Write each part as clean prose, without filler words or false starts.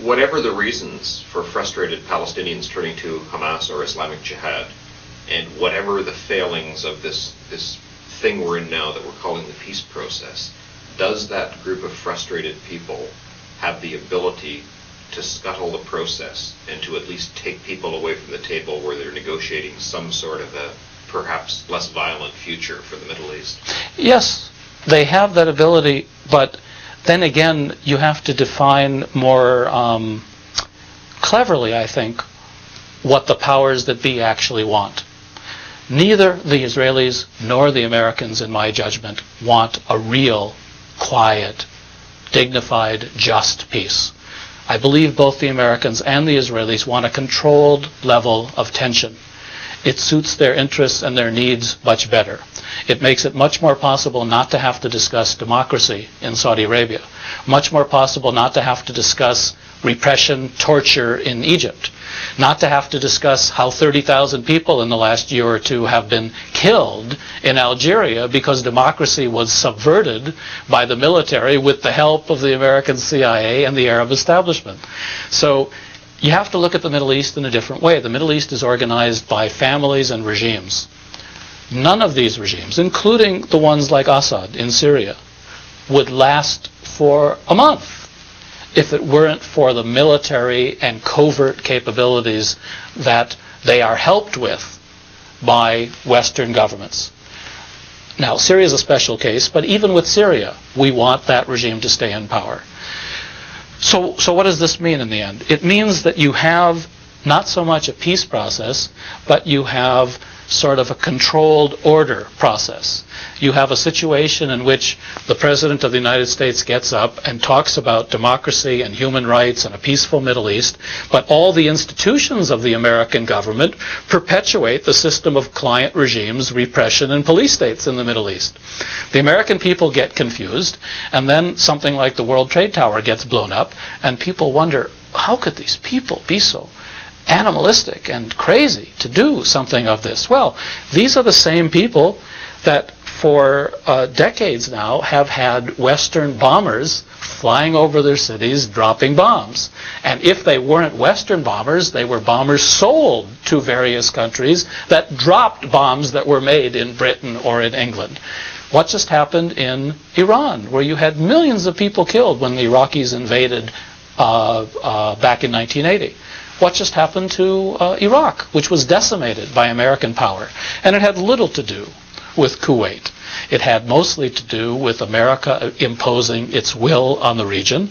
whatever the reasons for frustrated Palestinians turning to Hamas or Islamic Jihad, and whatever the failings of this thing we're in now that we're calling the peace process, does that group of frustrated people have the ability to scuttle the process and to at least take people away from the table where they're negotiating some sort of a perhaps less violent future for the Middle East? Yes, they have that ability, but then again, you have to define more cleverly, I think, what the powers that be actually want. Neither the Israelis nor the Americans, in my judgment, want a real, quiet, dignified, just peace. I believe both the Americans and the Israelis want a controlled level of tension. It suits their interests and their needs much better. It makes it much more possible not to have to discuss democracy in Saudi Arabia, much more possible not to have to discuss repression, torture in Egypt, not to have to discuss how 30,000 people in the last year or two have been killed in Algeria because democracy was subverted by the military with the help of the American CIA and the Arab establishment. So you have to look at the Middle East in a different way. The Middle East is organized by families and regimes. None of these regimes, including the ones like Assad in Syria, would last for a month if it weren't for the military and covert capabilities that they are helped with by Western governments. Now, Syria is a special case, but even with Syria, we want that regime to stay in power. So what does this mean in the end? It means that you have not so much a peace process, but you have sort of a controlled order process. You have a situation in which the President of the United States gets up and talks about democracy and human rights and a peaceful Middle East, but all the institutions of the American government perpetuate the system of client regimes, repression, and police states in the Middle East. The American people get confused, and then something like the World Trade Tower gets blown up, and people wonder, how could these people be so animalistic and crazy to do something of this? Well, these are the same people that for decades now have had Western bombers flying over their cities dropping bombs. And if they weren't Western bombers, they were bombers sold to various countries that dropped bombs that were made in Britain or in England. What just happened in Iran, where you had millions of people killed when the Iraqis invaded back in 1980? What just happened to Iraq, which was decimated by American power? And it had little to do with Kuwait. It had mostly to do with America imposing its will on the region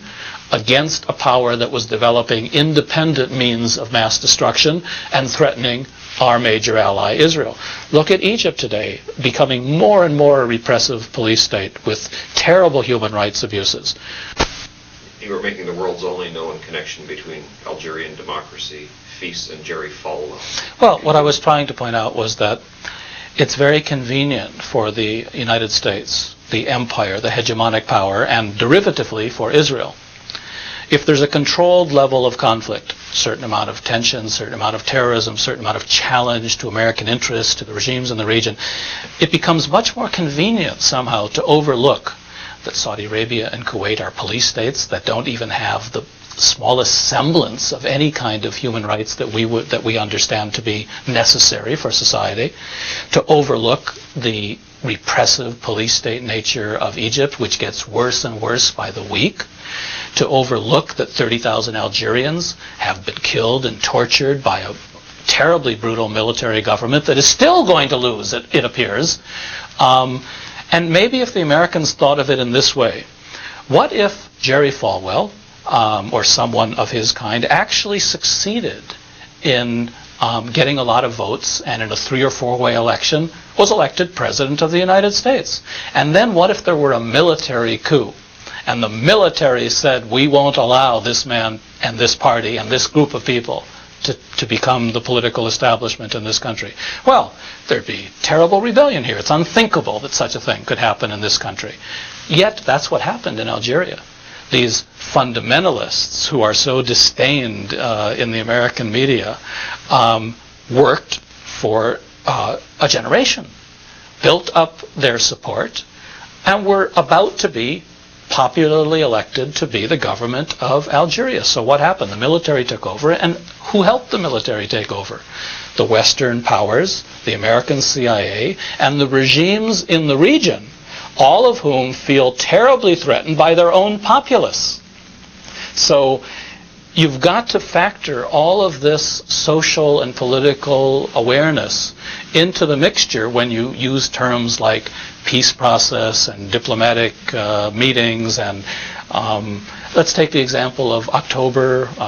against a power that was developing independent means of mass destruction and threatening our major ally, Israel. Look at Egypt today, becoming more and more a repressive police state with terrible human rights abuses. You were making the world's only known connection between Algerian democracy, FIS, and Jerry Falwell. Well, what I was trying to point out was that it's very convenient for the United States, the empire, the hegemonic power, and derivatively for Israel. If there's a controlled level of conflict, certain amount of tension, certain amount of terrorism, certain amount of challenge to American interests, to the regimes in the region, it becomes much more convenient somehow to overlook that Saudi Arabia and Kuwait are police states that don't even have the smallest semblance of any kind of human rights that we understand to be necessary for society, to overlook the repressive police state nature of Egypt, which gets worse and worse by the week, to overlook that 30,000 Algerians have been killed and tortured by a terribly brutal military government that is still going to lose, it appears. And maybe if the Americans thought of it in this way, what if Jerry Falwell, or someone of his kind, actually succeeded in getting a lot of votes and in a 3- or 4-way election was elected President of the United States? And then what if there were a military coup? And the military said, we won't allow this man and this party and this group of people to become the political establishment in this country. Well, there'd be terrible rebellion here. It's unthinkable that such a thing could happen in this country. Yet that's what happened in Algeria. These fundamentalists who are so disdained in the American media worked for a generation, built up their support, and were about to be popularly elected to be the government of Algeria. So what happened? The military took over, and who helped the military take over? The Western powers, the American CIA, and the regimes in the region, all of whom feel terribly threatened by their own populace. So you've got to factor all of this social and political awareness into the mixture when you use terms like peace process and diplomatic meetings. And let's take the example of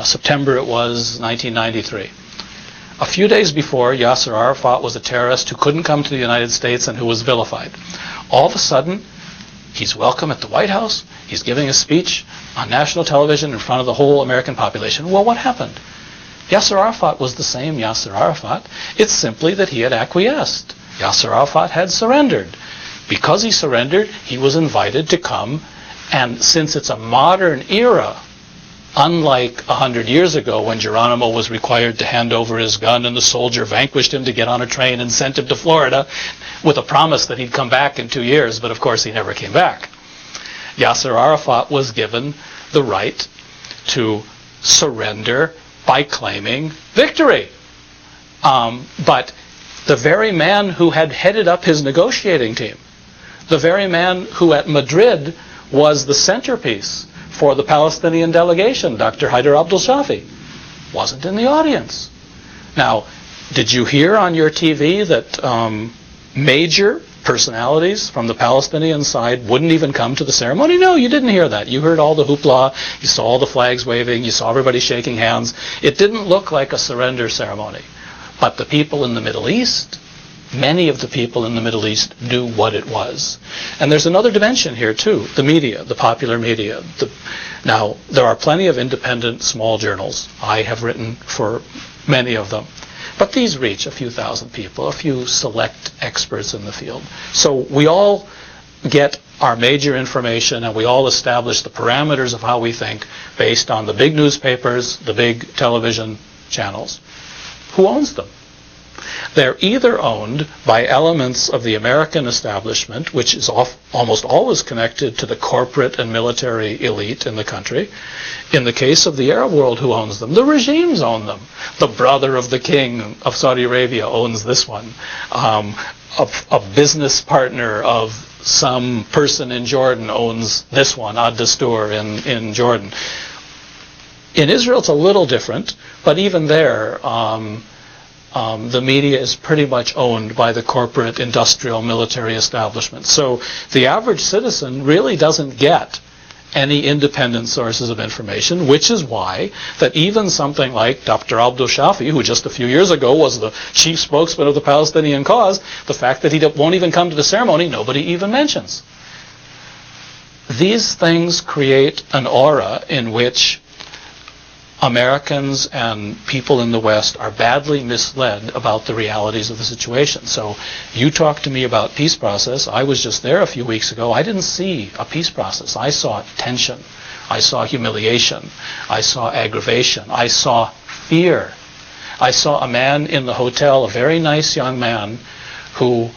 September it was, 1993. A few days before, Yasser Arafat was a terrorist who couldn't come to the United States and who was vilified. All of a sudden, he's welcome at the White House. He's giving a speech on national television in front of the whole American population. Well, what happened? Yasser Arafat was the same Yasser Arafat. It's simply that he had acquiesced. Yasser Arafat had surrendered. Because he surrendered, he was invited to come. And since it's a modern era, unlike 100 years ago when Geronimo was required to hand over his gun and the soldier vanquished him to get on a train and sent him to Florida with a promise that he'd come back in 2 years, but of course he never came back. Yasser Arafat was given the right to surrender by claiming victory. But the very man who had headed up his negotiating team, the very man who at Madrid was the centerpiece for the Palestinian delegation, Dr. Haider Abdel-Shafi, wasn't in the audience. Now, did you hear on your TV that major personalities from the Palestinian side wouldn't even come to the ceremony? No, you didn't hear that. You heard all the hoopla, you saw all the flags waving, you saw everybody shaking hands. It didn't look like a surrender ceremony. But the people in the Middle East, many of the people in the Middle East knew what it was. And there's another dimension here too, the media, the popular media. Now, there are plenty of independent small journals. I have written for many of them. But these reach a few thousand people, a few select experts in the field. So we all get our major information and we all establish the parameters of how we think based on the big newspapers, the big television channels. Who owns them? They're either owned by elements of the American establishment, which is almost always connected to the corporate and military elite in the country. In the case of the Arab world, who owns them? The regimes own them. The brother of the king of Saudi Arabia owns this one. A business partner of some person in Jordan owns this one, Ad-Dastur in Jordan. In Israel, it's a little different, but even there, the media is pretty much owned by the corporate, industrial, military establishment. So the average citizen really doesn't get any independent sources of information, which is why that even something like Dr. Abdel-Shafi, who just a few years ago was the chief spokesman of the Palestinian cause, the fact that he won't even come to the ceremony, nobody even mentions. These things create an aura in which Americans and people in the West are badly misled about the realities of the situation. So you talk to me about peace process. I was just there a few weeks ago. I didn't see a peace process. I saw tension. I saw humiliation. I saw aggravation. I saw fear. I saw a man in the hotel, a very nice young man, who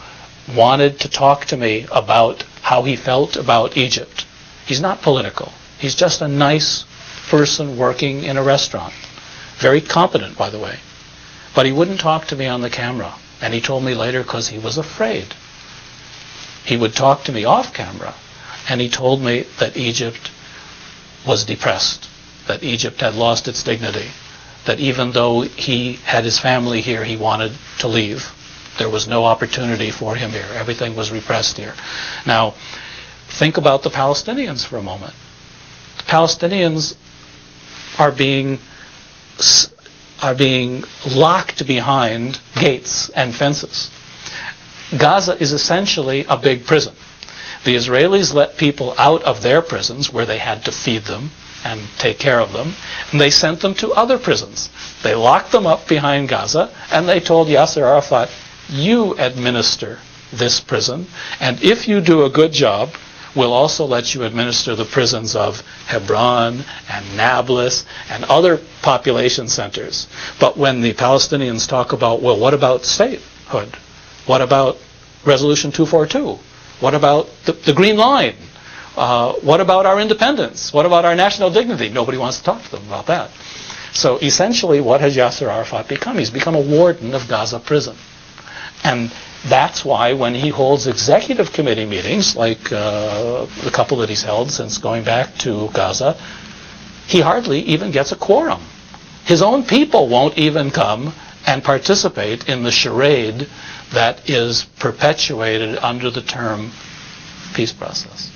wanted to talk to me about how he felt about Egypt. He's not political. He's just a nice person working in a restaurant. Very competent, by the way. But he wouldn't talk to me on the camera. And he told me later because he was afraid. He would talk to me off camera. And he told me that Egypt was depressed. That Egypt had lost its dignity. That even though he had his family here, he wanted to leave. There was no opportunity for him here. Everything was repressed here. Now, think about the Palestinians for a moment. The Palestinians are being locked behind gates and fences. Gaza is essentially a big prison. The Israelis let people out of their prisons where they had to feed them and take care of them, and they sent them to other prisons. They locked them up behind Gaza, and they told Yasser Arafat, you administer this prison, and if you do a good job, we'll also let you administer the prisons of Hebron and Nablus and other population centers. But when the Palestinians talk about, well, what about statehood? What about Resolution 242? What about the Green Line? What about our independence? What about our national dignity? Nobody wants to talk to them about that. So essentially, what has Yasser Arafat become? He's become a warden of Gaza prison. And that's why when he holds executive committee meetings, like the couple that he's held since going back to Gaza, he hardly even gets a quorum. His own people won't even come and participate in the charade that is perpetuated under the term peace process.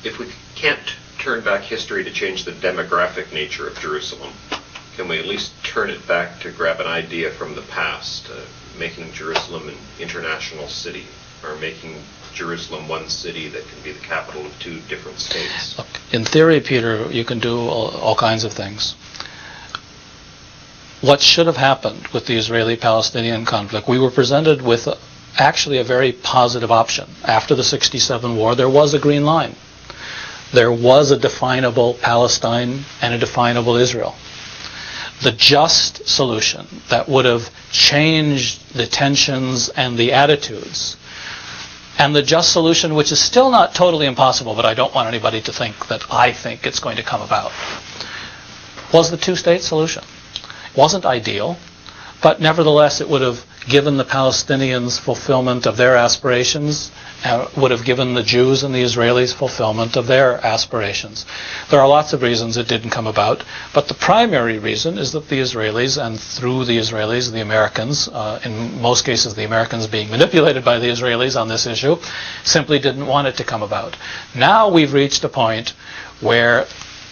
If we can't turn back history to change the demographic nature of Jerusalem, can we at least turn it back to grab an idea from the past, making Jerusalem an international city, or making Jerusalem one city that can be the capital of two different states? Look, in theory, Peter, you can do all kinds of things. What should have happened with the Israeli-Palestinian conflict, we were presented with actually a very positive option. After the 1967 war, there was a green line. There was a definable Palestine and a definable Israel. The just solution that would have changed the tensions and the attitudes, and the just solution, which is still not totally impossible, but I don't want anybody to think that I think it's going to come about, was the two-state solution. It wasn't ideal, but nevertheless it would have given the Palestinians fulfillment of their aspirations, would have given the Jews and the Israelis fulfillment of their aspirations. There are lots of reasons it didn't come about, but the primary reason is that the Israelis, and through the Israelis, the Americans, in most cases the Americans being manipulated by the Israelis on this issue, simply didn't want it to come about. Now we've reached a point where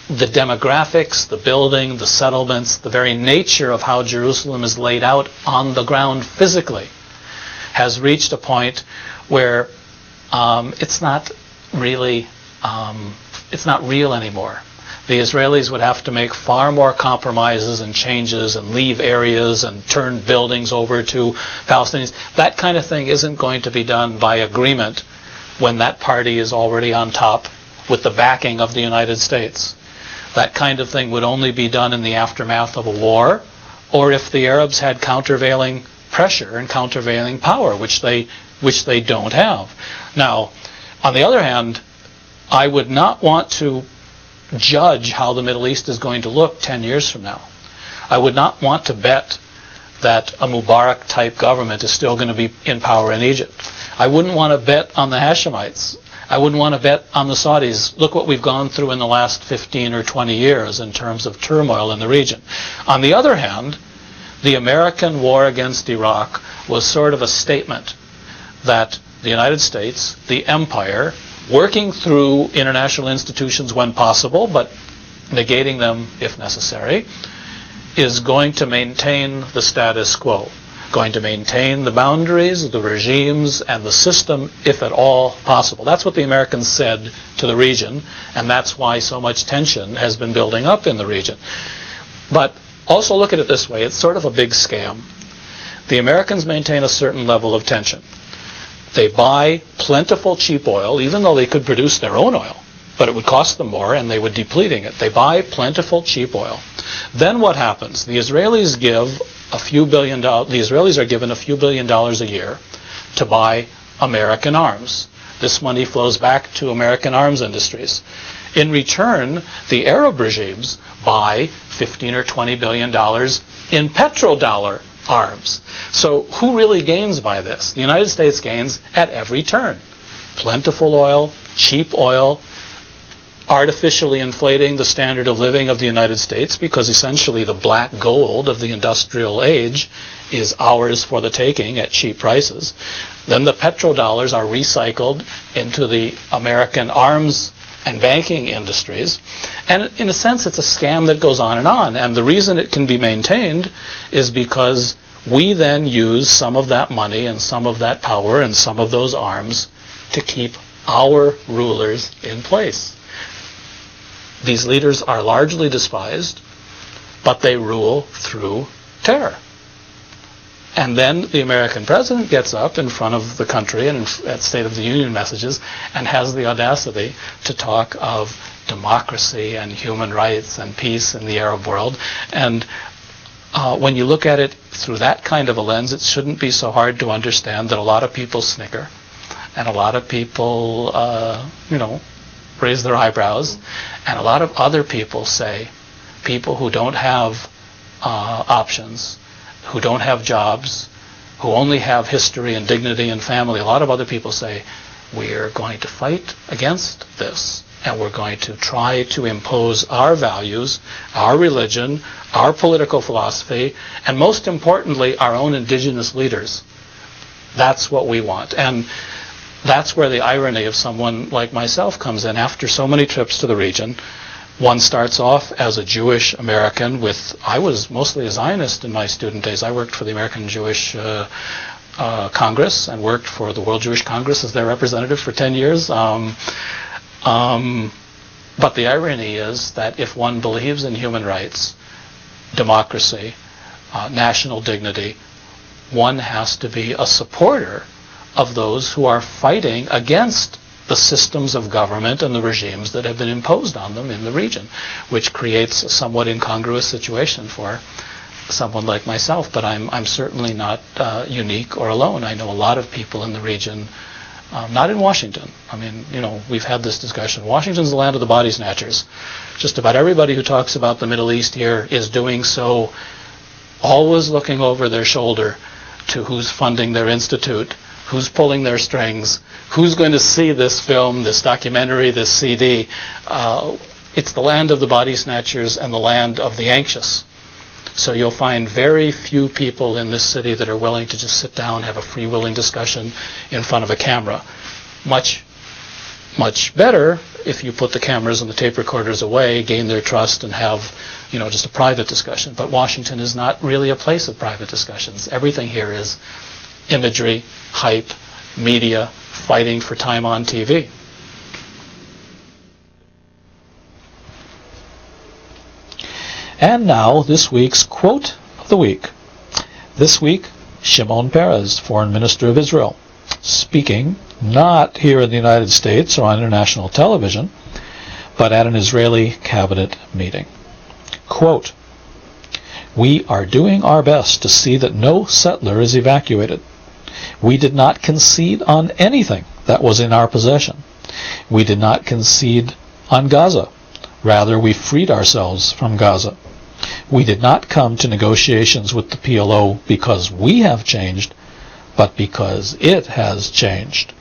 the demographics, the building, the settlements, the very nature of how Jerusalem is laid out on the ground physically has reached a point where it's not real anymore. The Israelis would have to make far more compromises and changes and leave areas and turn buildings over to Palestinians. That kind of thing isn't going to be done by agreement when that party is already on top with the backing of the United States. That kind of thing would only be done in the aftermath of a war, or if the Arabs had countervailing pressure and countervailing power, which they don't have. Now, on the other hand, I would not want to judge how the Middle East is going to look 10 years from now. I would not want to bet that a Mubarak-type government is still going to be in power in Egypt. I wouldn't want to bet on the Hashemites. I wouldn't want to bet on the Saudis. Look what we've gone through in the last 15 or 20 years in terms of turmoil in the region. On the other hand, the American war against Iraq was sort of a statement that the United States, the empire, working through international institutions when possible, but negating them if necessary, is going to maintain the status quo, going to maintain the boundaries, the regimes, and the system, if at all possible. That's what the Americans said to the region, and that's why so much tension has been building up in the region. But also look at it this way, it's sort of a big scam. The Americans maintain a certain level of tension. They buy plentiful cheap oil, even though they could produce their own oil, but it would cost them more and they would be depleting it. They buy plentiful cheap oil. Then what happens? The Israelis are given a few $billion a year to buy American arms. This money flows back to American arms industries. In return, the Arab regimes buy $15 or $20 billion in petrodollar arms. So who really gains by this? The United States gains at every turn. Plentiful oil, cheap oil, artificially inflating the standard of living of the United States, because essentially the black gold of the industrial age is ours for the taking at cheap prices. Then the petrodollars are recycled into the American arms and banking industries. And in a sense, it's a scam that goes on. And the reason it can be maintained is because we then use some of that money and some of that power and some of those arms to keep our rulers in place. These leaders are largely despised, but they rule through terror. And then the American president gets up in front of the country and at State of the Union messages and has the audacity to talk of democracy and human rights and peace in the Arab world. And when you look at it through that kind of a lens, it shouldn't be so hard to understand that a lot of people snicker And a lot of people, raise their eyebrows. And a lot of other people say, people who don't have options, who don't have jobs, who only have history and dignity and family, a lot of other people say, we're going to fight against this, and we're going to try to impose our values, our religion, our political philosophy, and most importantly, our own indigenous leaders. That's what we want. And that's where the irony of someone like myself comes in. After so many trips to the region, one starts off as a Jewish American I was mostly a Zionist in my student days. I worked for the American Jewish Congress and worked for the World Jewish Congress as their representative for 10 years. But the irony is that if one believes in human rights, democracy, national dignity, one has to be a supporter of those who are fighting against the systems of government and the regimes that have been imposed on them in the region, which creates a somewhat incongruous situation for someone like myself. But I'm certainly not unique or alone. I know a lot of people in the region, not in Washington. I mean, we've had this discussion. Washington's the land of the body snatchers. Just about everybody who talks about the Middle East here is doing so always looking over their shoulder to who's funding their institute, who's pulling their strings, who's going to see this film, this documentary, this CD. It's the land of the body snatchers and the land of the anxious. So you'll find very few people in this city that are willing to just sit down and have a free-willing discussion in front of a camera. Much, much better if you put the cameras and the tape recorders away, gain their trust, and have, just a private discussion. But Washington is not really a place of private discussions. Everything here is imagery, hype, media, fighting for time on TV. And now, this week's quote of the week. This week, Shimon Peres, Foreign Minister of Israel, speaking not here in the United States or on international television, but at an Israeli cabinet meeting. Quote, "We are doing our best to see that no settler is evacuated. We did not concede on anything that was in our possession. We did not concede on Gaza. Rather, we freed ourselves from Gaza. We did not come to negotiations with the PLO because we have changed, but because it has changed."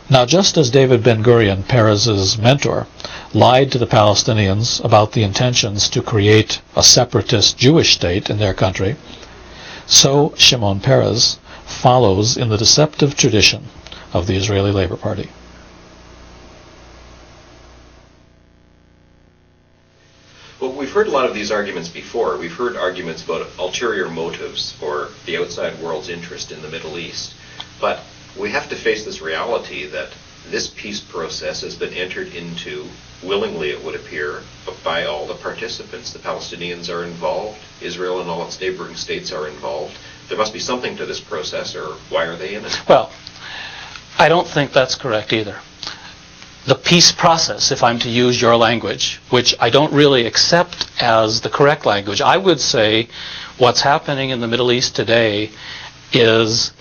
Now, just as David Ben-Gurion, Peres's mentor, lied to the Palestinians about the intentions to create a separatist Jewish state in their country, so Shimon Peres follows in the deceptive tradition of the Israeli Labor Party. Well, we've heard a lot of these arguments before. We've heard arguments about ulterior motives for the outside world's interest in the Middle East. But we have to face this reality that this peace process has been entered into, willingly it would appear, by all the participants. The Palestinians are involved. Israel and all its neighboring states are involved. There must be something to this process, or why are they in it? Well, I don't think that's correct either. The peace process, if I'm to use your language, which I don't really accept as the correct language, I would say what's happening in the Middle East today is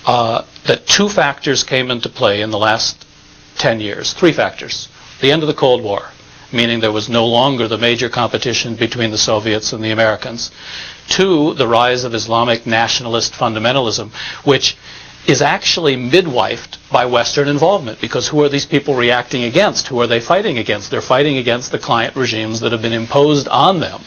that two factors came into play in the last 10 years. Three factors. The end of the Cold War, meaning there was no longer the major competition between the Soviets and the Americans. Two, the rise of Islamic nationalist fundamentalism, which is actually midwifed by Western involvement, because who are these people reacting against? Who are they fighting against? They're fighting against the client regimes that have been imposed on them.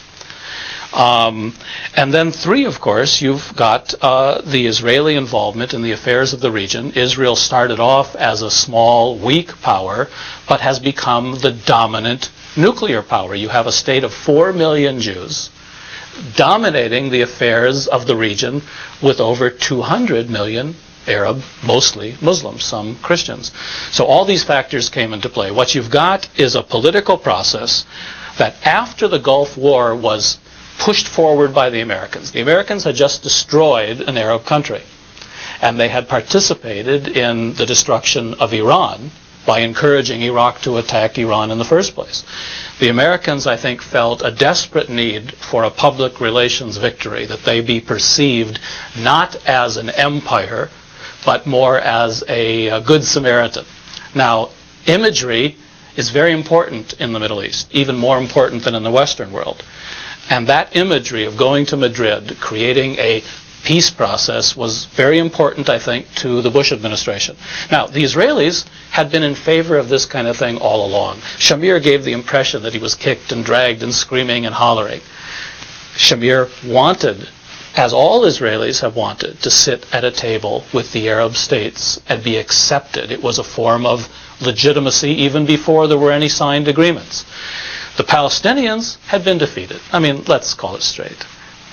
And then three, of course, you've got the Israeli involvement in the affairs of the region. Israel started off as a small, weak power, but has become the dominant nuclear power. You have a state of 4 million Jews dominating the affairs of the region with over 200 million Arab, mostly Muslims, some Christians. So all these factors came into play. What you've got is a political process that after the Gulf War was pushed forward by the Americans. The Americans had just destroyed an Arab country, and they had participated in the destruction of Iran by encouraging Iraq to attack Iran in the first place. The Americans, I think, felt a desperate need for a public relations victory, that they be perceived not as an empire, but more as a good Samaritan. Now, imagery is very important in the Middle East, even more important than in the Western world. And that imagery of going to Madrid, creating a peace process, was very important, I think, to the Bush administration. Now, the Israelis had been in favor of this kind of thing all along. Shamir gave the impression that he was kicked and dragged and screaming and hollering. Shamir wanted, as all Israelis have wanted, to sit at a table with the Arab states and be accepted. It was a form of legitimacy even before there were any signed agreements. The Palestinians had been defeated. I mean, let's call it straight.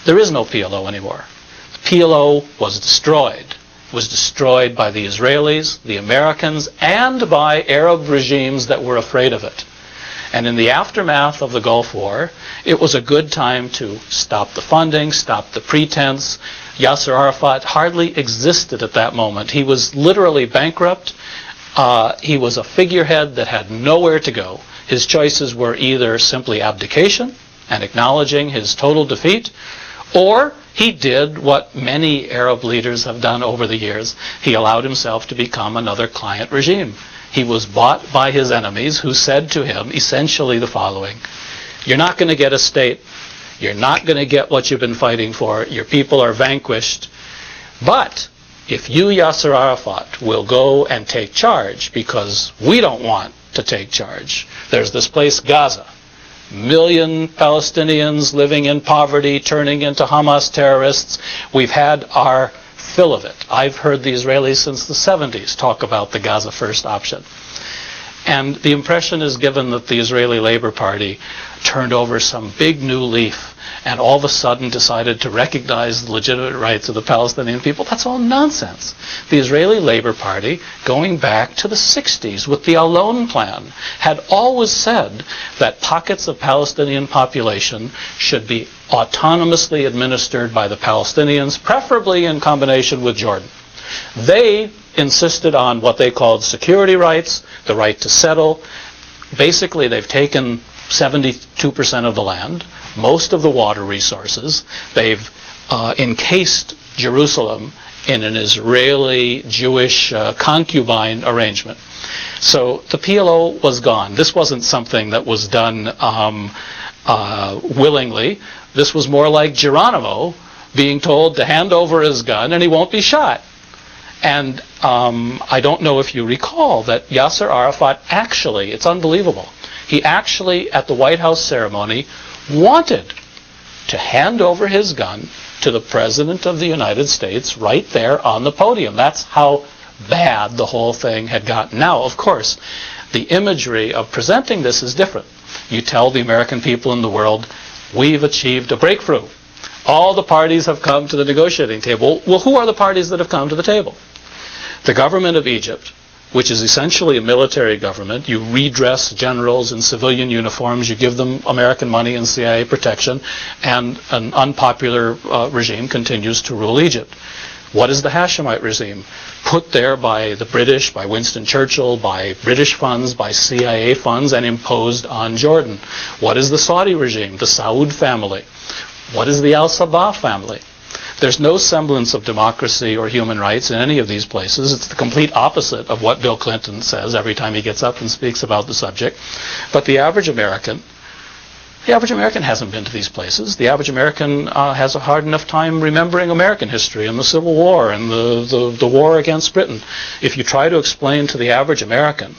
There is no PLO anymore. The PLO was destroyed. It was destroyed by the Israelis, the Americans, and by Arab regimes that were afraid of it. And in the aftermath of the Gulf War, it was a good time to stop the funding, stop the pretense. Yasser Arafat hardly existed at that moment. He was literally bankrupt. He was a figurehead that had nowhere to go. His choices were either simply abdication and acknowledging his total defeat, or he did what many Arab leaders have done over the years. He allowed himself to become another client regime. He was bought by his enemies, who said to him essentially the following: you're not going to get a state. You're not going to get what you've been fighting for. Your people are vanquished. But if you, Yasser Arafat, will go and take charge, because we don't want to take charge. There's this place, Gaza. 1 million Palestinians living in poverty, turning into Hamas terrorists. We've had our fill of it. I've heard the Israelis since the 70s talk about the Gaza First option. And the impression is given that the Israeli Labor Party turned over some big new leaf and all of a sudden decided to recognize the legitimate rights of the Palestinian people. That's all nonsense. The Israeli Labor Party, going back to the 60s with the Alon Plan, had always said that pockets of Palestinian population should be autonomously administered by the Palestinians, preferably in combination with Jordan. They insisted on what they called security rights, the right to settle. Basically, they've taken 72% of the land, most of the water resources. They've encased Jerusalem in an Israeli-Jewish concubine arrangement. So the PLO was gone. This wasn't something that was done willingly. This was more like Geronimo being told to hand over his gun and he won't be shot. And I don't know if you recall that Yasser Arafat actually, it's unbelievable, he actually, at the White House ceremony, wanted to hand over his gun to the President of the United States right there on the podium. That's how bad the whole thing had gotten. Now, of course, the imagery of presenting this is different. You tell the American people in the world, we've achieved a breakthrough. All the parties have come to the negotiating table. Well, who are the parties that have come to the table? The government of Egypt, which is essentially a military government. You redress generals in civilian uniforms, you give them American money and CIA protection, and an unpopular regime continues to rule Egypt. What is the Hashemite regime? Put there by the British, by Winston Churchill, by British funds, by CIA funds, and imposed on Jordan. What is the Saudi regime? The Saud family. What is the Al-Sabah family? There's no semblance of democracy or human rights in any of these places. It's the complete opposite of what Bill Clinton says every time he gets up and speaks about the subject. But the average American hasn't been to these places. The average American has a hard enough time remembering American history and the Civil War and the war against Britain. If you try to explain to the average American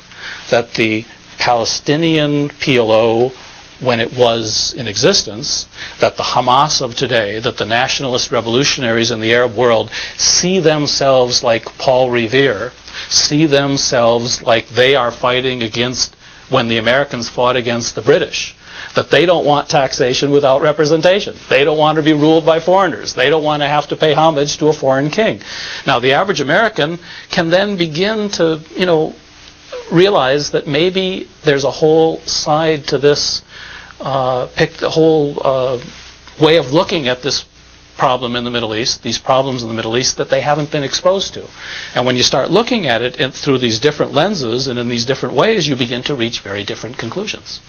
that the Palestinian PLO, when it was in existence, that the Hamas of today, that the nationalist revolutionaries in the Arab world see themselves like Paul Revere, see themselves like they are fighting against when the Americans fought against the British, that they don't want taxation without representation. They don't want to be ruled by foreigners. They don't want to have to pay homage to a foreign king. Now, the average American can then begin to, realize that maybe there's a whole side to this, the whole way of looking at this problem in the Middle East, these problems in the Middle East that they haven't been exposed to. And when you start looking at it through these different lenses and in these different ways, you begin to reach very different conclusions.